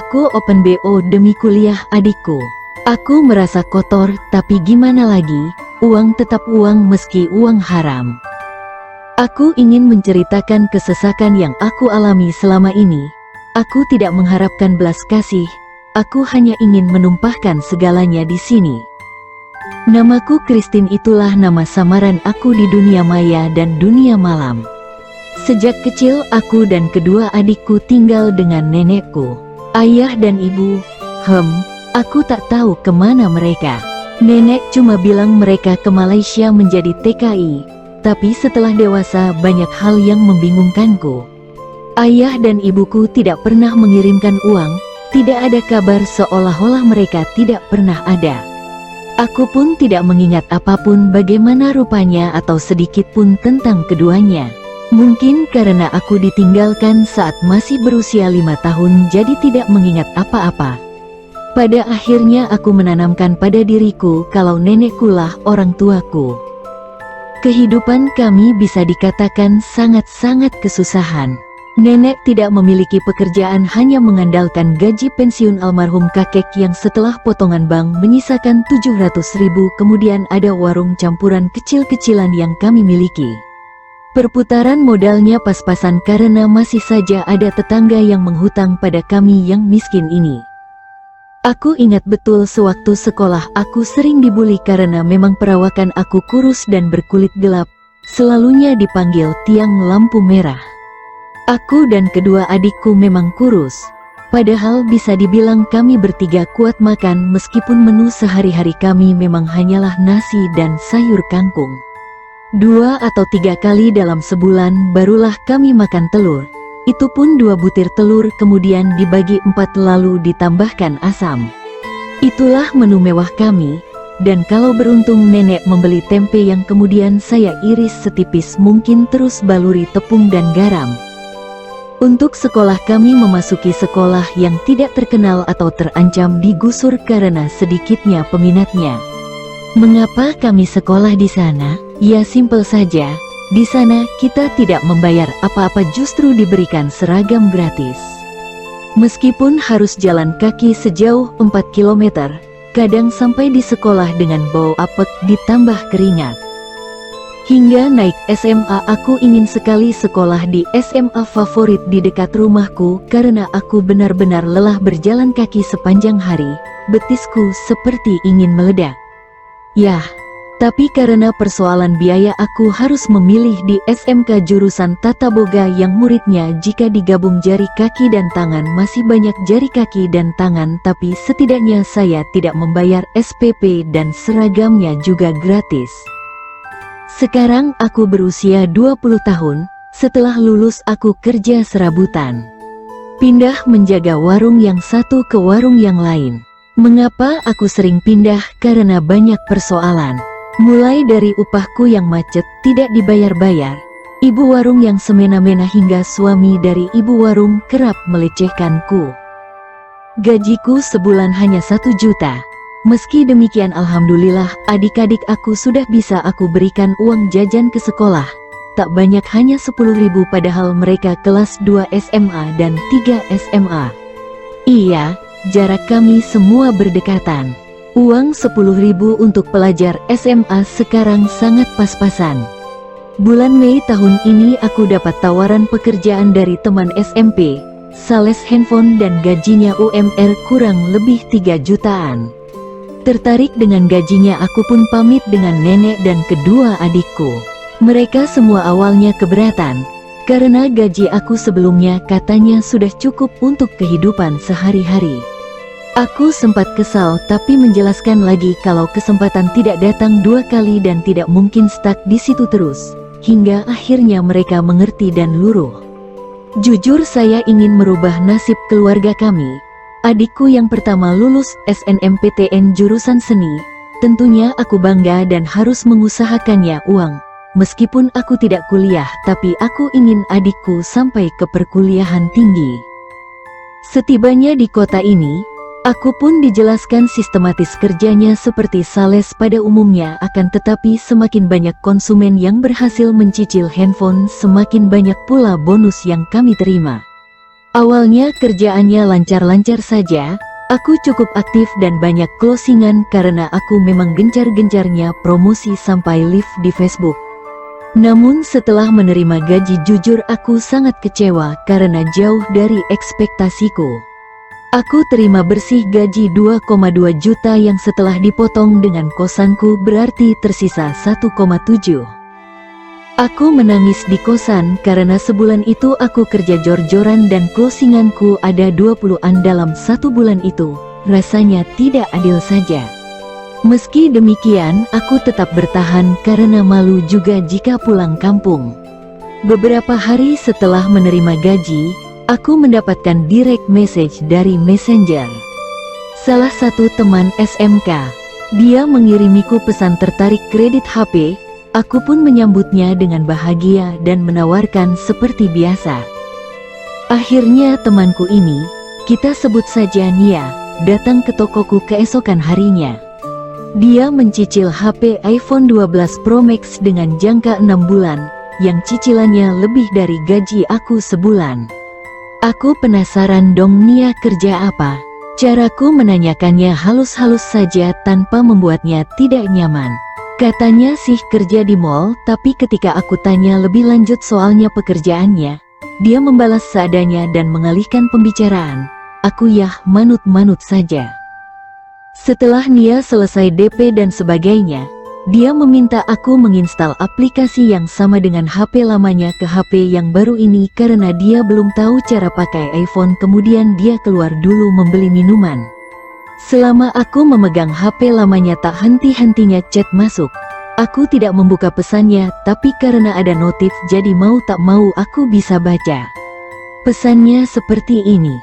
Aku open BO demi kuliah adikku. Aku merasa kotor, tapi gimana lagi, uang tetap uang meski uang haram. Aku ingin menceritakan kesesakan yang aku alami selama ini. Aku tidak mengharapkan belas kasih, aku hanya ingin menumpahkan segalanya di sini. Namaku Christine, itulah nama samaran aku di dunia maya dan dunia malam. Sejak kecil aku dan kedua adikku tinggal dengan nenekku. Ayah dan ibu, aku tak tahu kemana mereka. Nenek cuma bilang mereka ke Malaysia menjadi TKI, tapi setelah dewasa banyak hal yang membingungkanku. Ayah dan ibuku tidak pernah mengirimkan uang, tidak ada kabar, seolah-olah mereka tidak pernah ada. Aku pun tidak mengingat apapun bagaimana rupanya atau sedikit pun tentang keduanya. Mungkin karena aku ditinggalkan saat masih berusia 5 tahun jadi tidak mengingat apa-apa. Pada akhirnya aku menanamkan pada diriku kalau nenekkulah orang tuaku. Kehidupan kami bisa dikatakan sangat-sangat kesusahan. Nenek tidak memiliki pekerjaan, hanya mengandalkan gaji pensiun almarhum kakek yang setelah potongan bank menyisakan 700.000, kemudian ada warung campuran kecil-kecilan yang kami miliki. Perputaran modalnya pas-pasan karena masih saja ada tetangga yang menghutang pada kami yang miskin ini. Aku ingat betul sewaktu sekolah aku sering dibuli karena memang perawakan aku kurus dan berkulit gelap, selalunya dipanggil tiang lampu merah. Aku dan kedua adikku memang kurus, padahal bisa dibilang kami bertiga kuat makan meskipun menu sehari-hari kami memang hanyalah nasi dan sayur kangkung. 2 atau 3 kali dalam sebulan barulah kami makan telur. Itu pun 2 butir telur kemudian dibagi 4 lalu ditambahkan asam. Itulah menu mewah kami, dan kalau beruntung nenek membeli tempe yang kemudian saya iris setipis mungkin terus baluri tepung dan garam. Untuk sekolah kami memasuki sekolah yang tidak terkenal atau terancam digusur karena sedikitnya peminatnya. Mengapa kami sekolah di sana? Ya simpel saja, di sana kita tidak membayar apa-apa, justru diberikan seragam gratis. Meskipun harus jalan kaki sejauh 4 km, kadang sampai di sekolah dengan bau apek ditambah keringat. Hingga naik SMA aku ingin sekali sekolah di SMA favorit di dekat rumahku karena aku benar-benar lelah berjalan kaki sepanjang hari, betisku seperti ingin meledak. Yah, tapi karena persoalan biaya aku harus memilih di SMK jurusan Tata Boga yang muridnya jika digabung jari kaki dan tangan masih banyak jari kaki dan tangan, tapi setidaknya saya tidak membayar SPP dan seragamnya juga gratis. Sekarang aku berusia 20 tahun, setelah lulus aku kerja serabutan. Pindah menjaga warung yang satu ke warung yang lain. Mengapa aku sering pindah? Karena banyak persoalan. Mulai dari upahku yang macet, tidak dibayar-bayar, ibu warung yang semena-mena, hingga suami dari ibu warung kerap melecehkanku. Gajiku sebulan hanya 1 juta. Meski demikian alhamdulillah adik-adik aku sudah bisa aku berikan uang jajan ke sekolah. Tak banyak, hanya 10.000, padahal mereka kelas 2 SMA dan 3 SMA. Iya, jarak kami semua berdekatan. Uang 10.000 untuk pelajar SMA sekarang sangat pas-pasan. Bulan Mei tahun ini aku dapat tawaran pekerjaan dari teman SMP, sales handphone, dan gajinya UMR kurang lebih 3 jutaan. Tertarik dengan gajinya aku pun pamit dengan nenek dan kedua adikku. Mereka semua awalnya keberatan, karena gaji aku sebelumnya katanya sudah cukup untuk kehidupan sehari-hari. Aku sempat kesal tapi menjelaskan lagi kalau kesempatan tidak datang 2 kali dan tidak mungkin stuck di situ terus. Hingga akhirnya mereka mengerti dan luruh. Jujur saya ingin merubah nasib keluarga kami. Adikku yang pertama lulus SNMPTN jurusan seni. Tentunya aku bangga dan harus mengusahakannya uang. Meskipun aku tidak kuliah, tapi aku ingin adikku sampai ke perkuliahan tinggi. Setibanya di kota ini, aku pun dijelaskan sistematis kerjanya seperti sales pada umumnya, akan tetapi semakin banyak konsumen yang berhasil mencicil handphone, semakin banyak pula bonus yang kami terima. Awalnya kerjaannya lancar-lancar saja, aku cukup aktif dan banyak closingan karena aku memang gencar-gencarnya promosi sampai live di Facebook. Namun setelah menerima gaji jujur aku sangat kecewa karena jauh dari ekspektasiku. Aku terima bersih gaji 2,2 juta yang setelah dipotong dengan kosanku berarti tersisa 1,7. Aku menangis di kosan karena sebulan itu aku kerja jor-joran dan closinganku ada 20-an dalam satu bulan itu. Rasanya tidak adil saja. Meski demikian, aku tetap bertahan karena malu juga jika pulang kampung. Beberapa hari setelah menerima gaji, aku mendapatkan direct message dari Messenger. Salah satu teman SMK. Dia mengirimiku pesan tertarik kredit HP, aku pun menyambutnya dengan bahagia dan menawarkan seperti biasa. Akhirnya temanku ini, kita sebut saja Nia, datang ke tokoku keesokan harinya. Dia mencicil HP iPhone 12 Pro Max dengan jangka 6 bulan, yang cicilannya lebih dari gaji aku sebulan. Aku penasaran dong Nia kerja apa. Caraku menanyakannya halus-halus saja tanpa membuatnya tidak nyaman. Katanya sih kerja di mall, tapi ketika aku tanya lebih lanjut soalnya pekerjaannya, dia membalas seadanya dan mengalihkan pembicaraan. Aku yah manut-manut saja. Setelah Nia selesai DP dan sebagainya, dia meminta aku menginstal aplikasi yang sama dengan HP lamanya ke HP yang baru ini karena dia belum tahu cara pakai iPhone. Kemudian dia keluar dulu membeli minuman. Selama aku memegang HP lamanya tak henti-hentinya chat masuk. Aku tidak membuka pesannya, tapi karena ada notif jadi mau tak mau aku bisa baca. Pesannya seperti ini.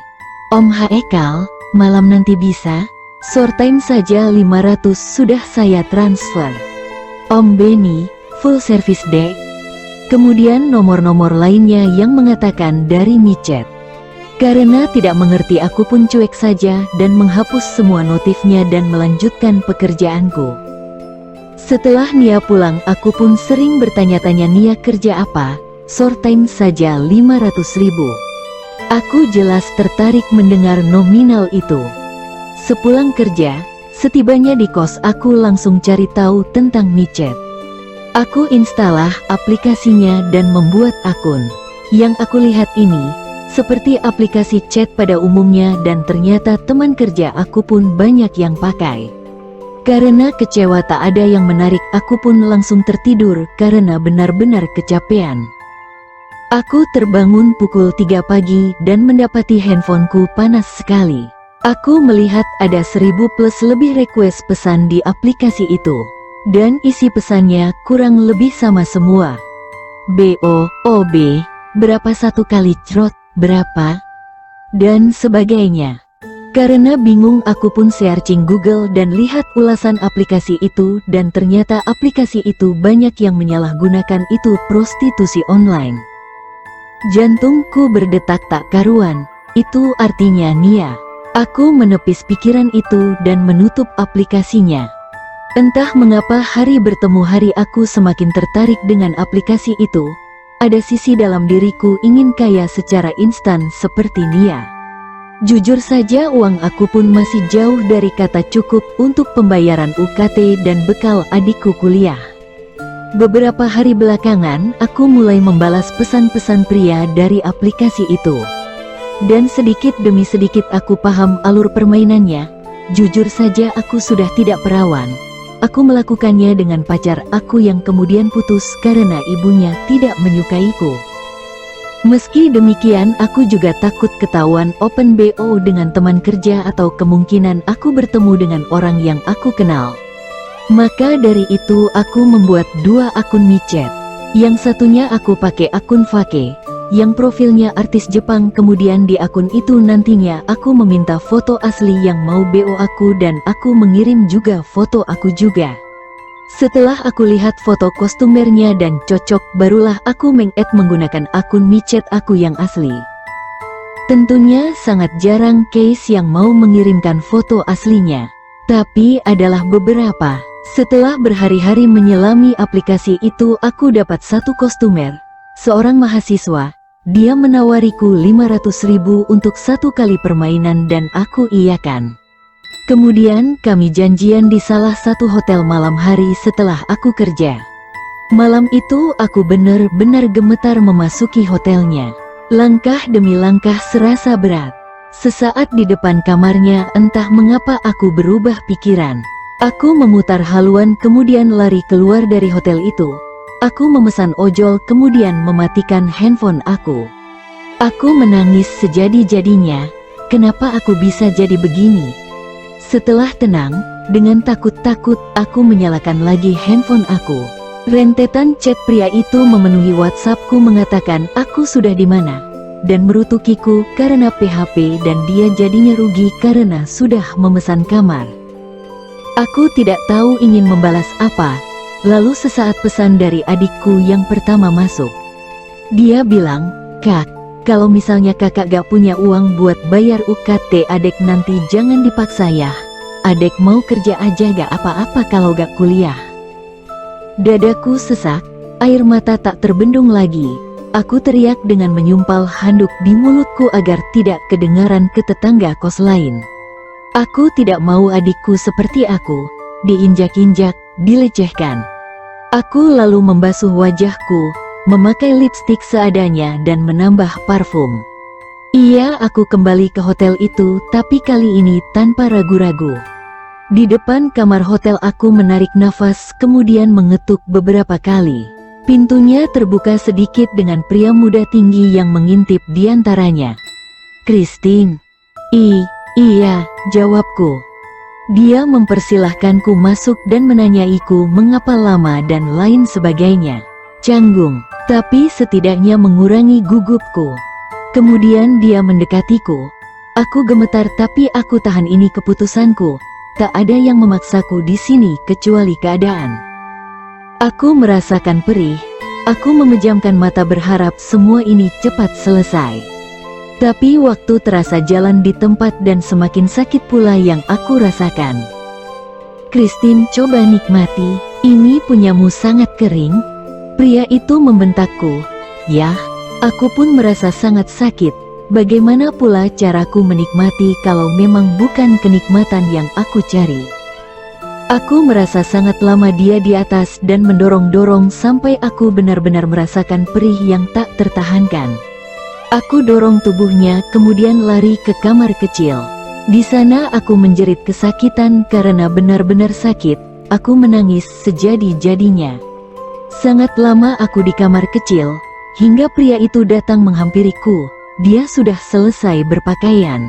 Om Haekal, malam nanti bisa? Short time saja 500 sudah saya transfer. Om Benny, full service dek. Kemudian nomor-nomor lainnya yang mengatakan dari micet. Karena tidak mengerti aku pun cuek saja dan menghapus semua notifnya dan melanjutkan pekerjaanku. Setelah Nia pulang aku pun sering bertanya-tanya Nia kerja apa, short time saja 500.000. Aku jelas tertarik mendengar nominal itu. Sepulang kerja, setibanya di kos aku langsung cari tahu tentang micet. Aku instalah aplikasinya dan membuat akun. Yang aku lihat ini, seperti aplikasi chat pada umumnya dan ternyata teman kerja aku pun banyak yang pakai. Karena kecewa tak ada yang menarik aku pun langsung tertidur karena benar-benar kecapean. Aku terbangun pukul 3 pagi dan mendapati handphoneku panas sekali. Aku melihat ada 1000 plus lebih request pesan di aplikasi itu. Dan isi pesannya kurang lebih sama semua. BO, berapa satu kali crot, berapa? Dan sebagainya. Karena bingung aku pun searching Google dan lihat ulasan aplikasi itu dan ternyata aplikasi itu banyak yang menyalahgunakan itu prostitusi online. Jantungku berdetak tak karuan, itu artinya Nia. Aku menepis pikiran itu dan menutup aplikasinya. Entah mengapa hari bertemu hari aku semakin tertarik dengan aplikasi itu. Ada sisi dalam diriku ingin kaya secara instan seperti Nia. Jujur saja uang aku pun masih jauh dari kata cukup untuk pembayaran UKT dan bekal adikku kuliah. Beberapa hari belakangan aku mulai membalas pesan-pesan pria dari aplikasi itu. Dan sedikit demi sedikit aku paham alur permainannya. Jujur saja aku sudah tidak perawan. Aku melakukannya dengan pacar aku yang kemudian putus karena ibunya tidak menyukaiku. Meski demikian aku juga takut ketahuan open BO dengan teman kerja atau kemungkinan aku bertemu dengan orang yang aku kenal. Maka dari itu aku membuat 2 akun micet. Yang satunya aku pakai akun Vake, yang profilnya artis Jepang. Kemudian di akun itu nantinya aku meminta foto asli yang mau BO aku dan aku mengirim juga foto aku juga. Setelah aku lihat foto kostumernya dan cocok, barulah aku meng-add menggunakan akun micet aku yang asli. Tentunya sangat jarang case yang mau mengirimkan foto aslinya. Tapi adalah beberapa. Setelah berhari-hari menyelami aplikasi itu aku dapat satu kostumer, seorang mahasiswa, Dia menawariku 500.000 untuk 1 kali permainan dan aku iyakan. Kemudian kami janjian di salah satu hotel malam hari setelah aku kerja. Malam itu aku benar-benar gemetar memasuki hotelnya. Langkah demi langkah serasa berat. Sesaat di depan kamarnya entah mengapa aku berubah pikiran. Aku memutar haluan kemudian lari keluar dari hotel itu. Aku memesan ojol kemudian mematikan handphone aku. Aku menangis sejadi-jadinya. Kenapa aku bisa jadi begini? Setelah tenang, dengan takut-takut aku menyalakan lagi handphone aku. Rentetan chat pria itu memenuhi WhatsAppku mengatakan aku sudah di mana, dan merutukiku karena PHP dan dia jadinya rugi karena sudah memesan kamar. Aku tidak tahu ingin membalas apa, lalu sesaat pesan dari adikku yang pertama masuk. Dia bilang, "Kak, kalau misalnya kakak gak punya uang buat bayar UKT adek nanti jangan dipaksa ya. Adek mau kerja aja gak apa-apa kalau gak kuliah." Dadaku sesak, air mata tak terbendung lagi. Aku teriak dengan menyumpal handuk di mulutku agar tidak kedengaran ke tetangga kos lain. Aku tidak mau adikku seperti aku, diinjak-injak, dilecehkan. Aku lalu membasuh wajahku, memakai lipstik seadanya dan menambah parfum. Iya, aku kembali ke hotel itu, tapi kali ini tanpa ragu-ragu. Di depan kamar hotel aku menarik nafas kemudian mengetuk beberapa kali. Pintunya terbuka sedikit dengan pria muda tinggi yang mengintip di antaranya. "Christine." Iya, jawabku. Dia mempersilahkanku masuk dan menanyaiku mengapa lama dan lain sebagainya. Canggung, tapi setidaknya mengurangi gugupku. Kemudian dia mendekatiku. Aku gemetar tapi aku tahan, ini keputusanku. Tak ada yang memaksaku di sini kecuali keadaan. Aku merasakan perih. Aku memejamkan mata berharap semua ini cepat selesai. Tapi waktu terasa jalan di tempat dan semakin sakit pula yang aku rasakan. "Christine, coba nikmati, ini punyamu sangat kering." Pria itu membentakku. Yah, aku pun merasa sangat sakit. Bagaimana pula caraku menikmati kalau memang bukan kenikmatan yang aku cari? Aku merasa sangat lama dia di atas dan mendorong-dorong sampai aku benar-benar merasakan perih yang tak tertahankan. Aku dorong tubuhnya kemudian lari ke kamar kecil. Di sana aku menjerit kesakitan karena benar-benar sakit. Aku menangis sejadi-jadinya. Sangat lama aku di kamar kecil, hingga pria itu datang menghampiriku. Dia sudah selesai berpakaian.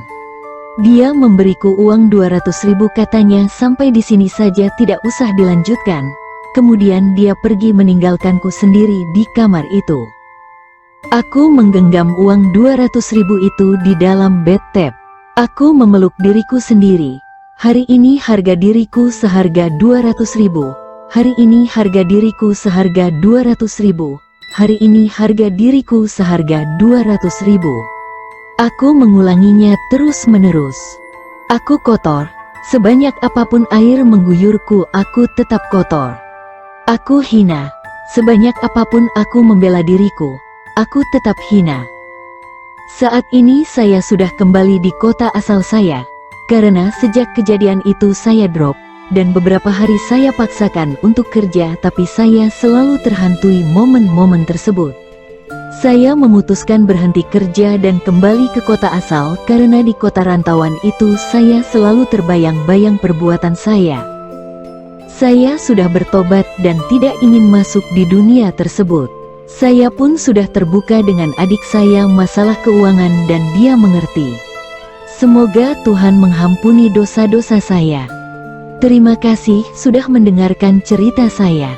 Dia memberiku uang 200.000 katanya, sampai di sini saja tidak usah dilanjutkan. Kemudian dia pergi meninggalkanku sendiri di kamar itu. Aku menggenggam uang 200.000 itu di dalam bathtub. Aku memeluk diriku sendiri. Hari ini harga diriku seharga 200.000. Hari ini harga diriku seharga 200.000. Hari ini harga diriku seharga 200.000. Aku mengulanginya terus-menerus. Aku kotor. Sebanyak apapun air mengguyurku, aku tetap kotor. Aku hina. Sebanyak apapun aku membela diriku, aku tetap hina. Saat ini saya sudah kembali di kota asal saya, karena sejak kejadian itu saya drop. Dan beberapa hari saya paksakan untuk kerja, tapi saya selalu terhantui momen-momen tersebut. Saya memutuskan berhenti kerja dan kembali ke kota asal karena di kota rantauan itu saya selalu terbayang-bayang perbuatan saya. Saya sudah bertobat dan tidak ingin masuk di dunia tersebut. Saya pun sudah terbuka dengan adik saya masalah keuangan dan dia mengerti. Semoga Tuhan mengampuni dosa-dosa saya. Terima kasih sudah mendengarkan cerita saya.